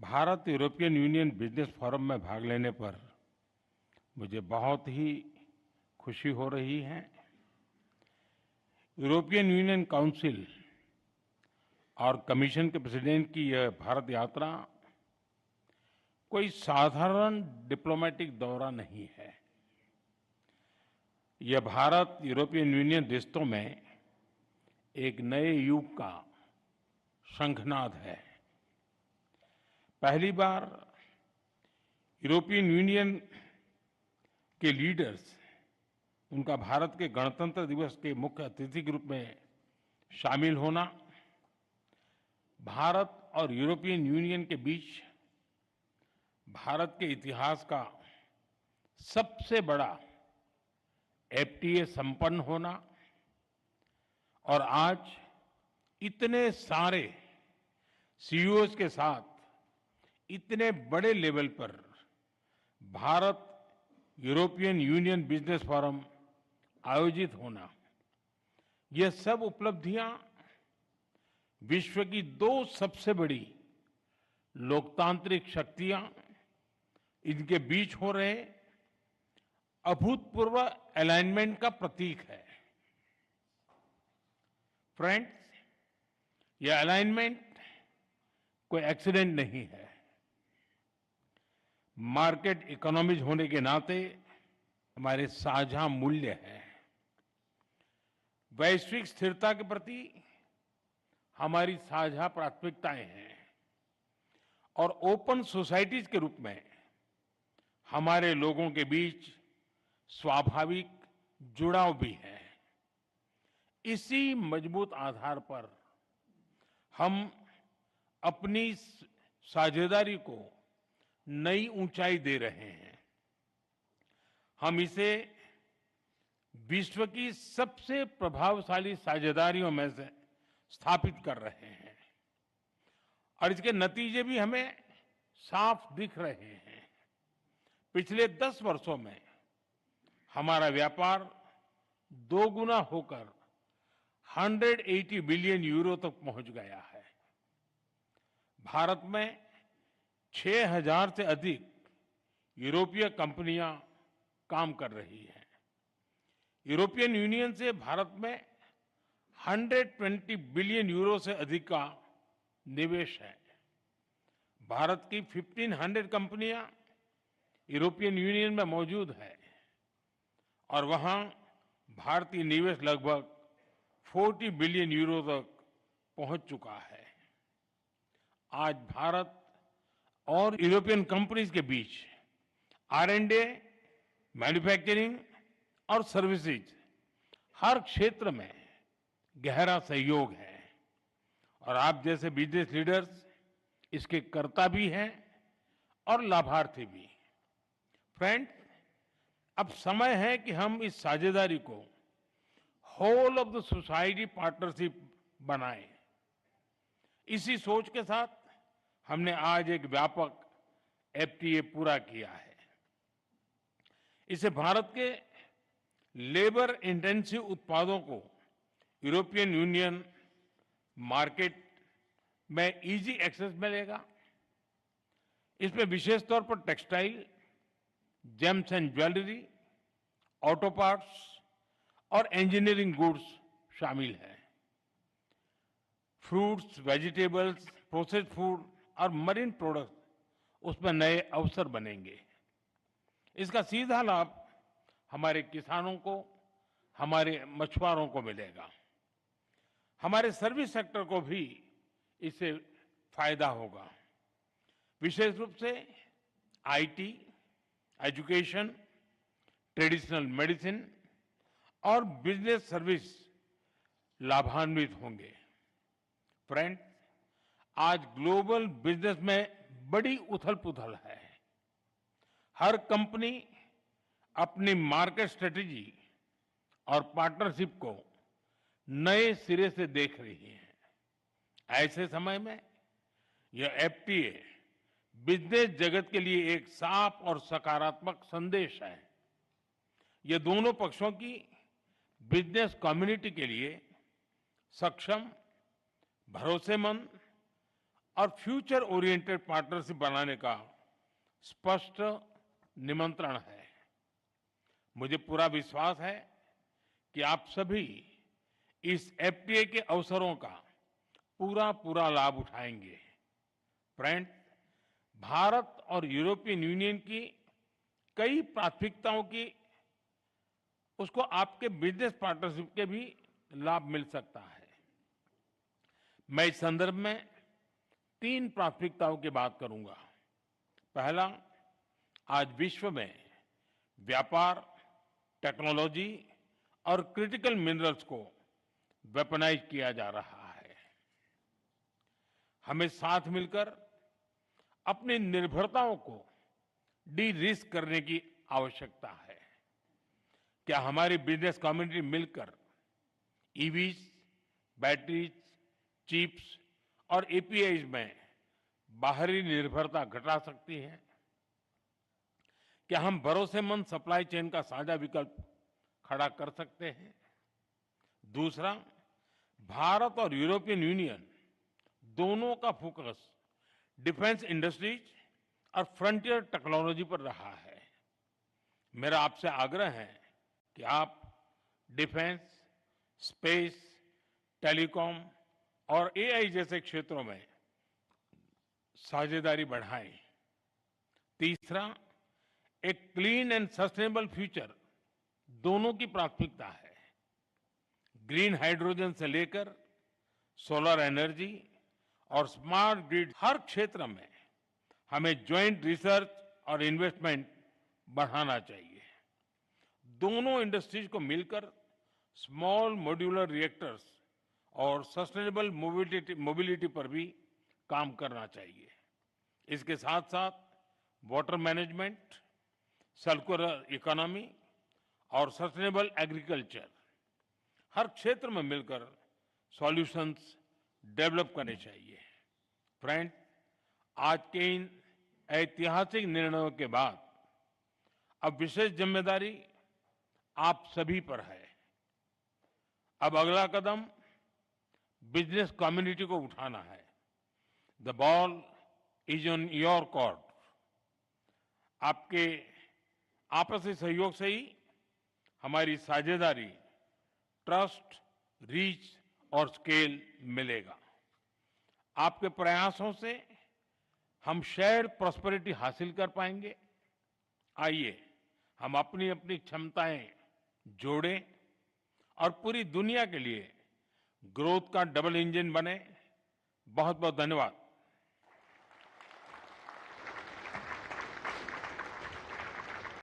Bharat European union business forum में भाग लेने पर मुझे बहुत ही खुशी हो रही है। यूरोपियन यूनियन काउंसिल और कमीशन के प्रेसिडेंट की यह भारत यात्रा कोई साधारण डिप्लोमेटिक दौरा नहीं है। यह भारत यूरोपियन यूनियन रिश्तों में एक नए युग का शंखनाद है। पहली बार यूरोपियन यूनियन के लीडर्स उनका भारत के गणतंत्र दिवस के मुख्य अतिथि के रूप में शामिल होना, भारत और यूरोपियन यूनियन के बीच भारत के इतिहास का सबसे बड़ा एफटीए संपन्न होना और आज इतने सारे सीईओज के साथ इतने बड़े लेवल पर Bharat European union business forum आयोजित होना, ये सब उपलब्धियां विश्व की दो सबसे बड़ी लोकतांत्रिक शक्तियां इनके बीच हो रहे अभूतपूर्व अलाइनमेंट का प्रतीक है। फ्रेंड्स, यह अलाइनमेंट कोई एक्सीडेंट नहीं है। मार्केट इकोनॉमीज होने के नाते हमारे साझा मूल्य हैं। वैश्विक स्थिरता के प्रति हमारी साझा प्राथमिकताएं हैं और ओपन सोसाइटीज के रूप में हमारे लोगों के बीच स्वाभाविक जुड़ाव भी है। इसी मजबूत आधार पर हम अपनी साझेदारी को नई ऊंचाई दे रहे हैं। हम इसे विश्व की सबसे प्रभावशाली साझेदारियों में से स्थापित कर रहे हैं और इसके नतीजे भी हमें साफ दिख रहे हैं। पिछले 10 वर्षों में हमारा व्यापार दोगुना होकर 180 बिलियन यूरो तक पहुंच गया है। भारत में 6,000 से अधिक यूरोपीय कंपनियां काम कर रही हैं। यूरोपियन यूनियन से भारत में 120 बिलियन यूरो से अधिक का निवेश है। भारत की 1500 कंपनियां यूरोपियन यूनियन में मौजूद है और वहां भारतीय निवेश लगभग 40 बिलियन यूरो तक पहुंच चुका है। आज भारत और यूरोपियन कंपनीज के बीच R&D, मैन्युफैक्चरिंग और सर्विसेज हर क्षेत्र में गहरा सहयोग है और आप जैसे बिजनेस लीडर्स इसके कर्ता भी हैं और लाभार्थी भी। फ्रेंड्स, अब समय है कि हम इस साझेदारी को whole of the society partnership बनाएं। इसी सोच के साथ हमने आज एक व्यापक एफटीए पूरा किया है। इसे भारत के लेबर इंटेंसिव उत्पादों को यूरोपियन यूनियन मार्केट में इजी एक्सेस मिलेगा। इसमें विशेष तौर पर textile, James and jewellery, auto parts और इंजीनियरिंग गुड्स शामिल हैं। फ्रूट्स, वेजिटेबल्स, प्रोसेस्ड फूड और मरीन प्रोडक्ट्स उसमें नए अवसर बनेंगे। इसका सीधा लाभ हमारे किसानों को, हमारे मछुआरों को मिलेगा। हमारे सर्विस सेक्टर को भी इससे फायदा होगा। विशेष रूप से आईटी, एजुकेशन, ट्रेडिशनल मेडिसिन और बिजनेस सर्विस लाभान्वित होंगे। फ्रेंड्स, आज ग्लोबल बिजनेस में बड़ी उथल-पुथल है। हर कंपनी अपनी मार्केट स्ट्रेटेजी और पार्टनरशिप को नए सिरे से देख रही है। ऐसे समय में यह एफटीए बिजनेस जगत के लिए एक साफ और सकारात्मक संदेश है। यह दोनों पक्षों की बिजनेस कम्युनिटी के लिए सक्षम, भरोसेमंद और फ्यूचर ओरिएंटेड पार्टनरशिप बनाने का स्पष्ट निमंत्रण है। मुझे पूरा विश्वास है कि आप सभी इस एफटीए के अवसरों का पूरा पूरा लाभ उठाएंगे। फ्रेंड्स, भारत और यूरोपियन यूनियन की कई प्राथमिकताओं की उसको आपके बिजनेस पार्टनरशिप के भी लाभ मिल सकता है। मैं इस संदर्भ में 3 प्राथमिकताओं की बात करूंगा। पहला, आज विश्व में व्यापार, टेक्नोलॉजी और क्रिटिकल मिनरल्स को वेपनाइज किया जा रहा है। हमें साथ मिलकर अपनी निर्भरताओं को डी रिस्क करने की आवश्यकता है। क्या हमारी बिजनेस कम्युनिटी मिलकर ईवीज, बैटरीज, चिप्स और एपीआईज में बाहरी निर्भरता घटा सकती है? क्या हम भरोसेमंद सप्लाई चेन का साझा विकल्प खड़ा कर सकते हैं? दूसरा, भारत और यूरोपियन यूनियन दोनों का फोकस डिफेंस इंडस्ट्रीज और फ्रंटियर टेक्नोलॉजी पर रहा है। मेरा आपसे आग्रह है कि आप डिफेंस, स्पेस, टेलीकॉम और एआई जैसे क्षेत्रों में साझेदारी बढ़ाएं। तीसरा, एक क्लीन एंड सस्टेनेबल फ्यूचर दोनों की प्राथमिकता है। ग्रीन हाइड्रोजन से लेकर सोलर एनर्जी और स्मार्ट ग्रिड, हर क्षेत्र में हमें ज्वाइंट रिसर्च और इन्वेस्टमेंट बढ़ाना चाहिए। दोनों इंडस्ट्रीज को मिलकर स्मॉल मॉड्यूलर रिएक्टर्स और सस्टेनेबल मोबिलिटी पर भी काम करना चाहिए। इसके साथ साथ वाटर मैनेजमेंट, सर्कुलर इकोनॉमी और सस्टेनेबल एग्रीकल्चर, हर क्षेत्र में मिलकर सॉल्यूशंस डेवलप करने चाहिए। फ्रेंड, आज के इन ऐतिहासिक निर्णयों के बाद अब विशेष जिम्मेदारी आप सभी पर है। अब अगला कदम बिजनेस कम्युनिटी को उठाना है। The ball is on your court. आपके आपसी सहयोग से ही हमारी साझेदारी, ट्रस्ट, रीच और स्केल मिलेगा। आपके प्रयासों से हम शेयर्ड प्रॉस्पेरिटी हासिल कर पाएंगे। आइए हम अपनी अपनी क्षमताएं जोड़ें और पूरी दुनिया के लिए ग्रोथ का डबल इंजन बने। बहुत बहुत धन्यवाद।